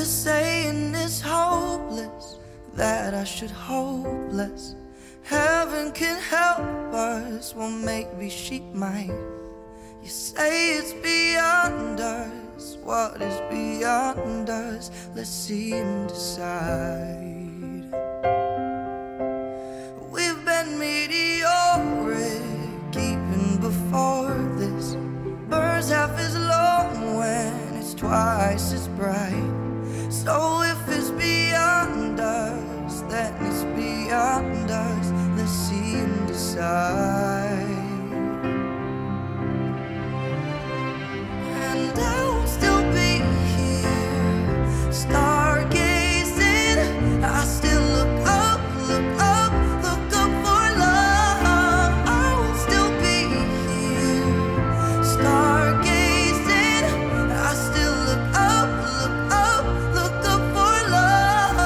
The saying is hopeless, that I should hope less. Heaven can help us, well maybe she might. You say it's beyond us, what is beyond us? Let's see and decide. We've been meteoric even before this. Burns half as long when it's twice as bright. So if it's beyond us, then it's beyond us. Let's see and decide. And I'll still be here, stargazing. I still look up, look up, look up for love. I will still be here, stargazing. I still look up, look up, look up for love.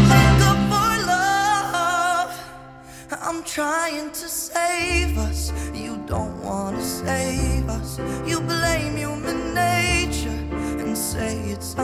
Look up for love. I'm trying to save us. You don't wanna save us. You blame human nature and say it's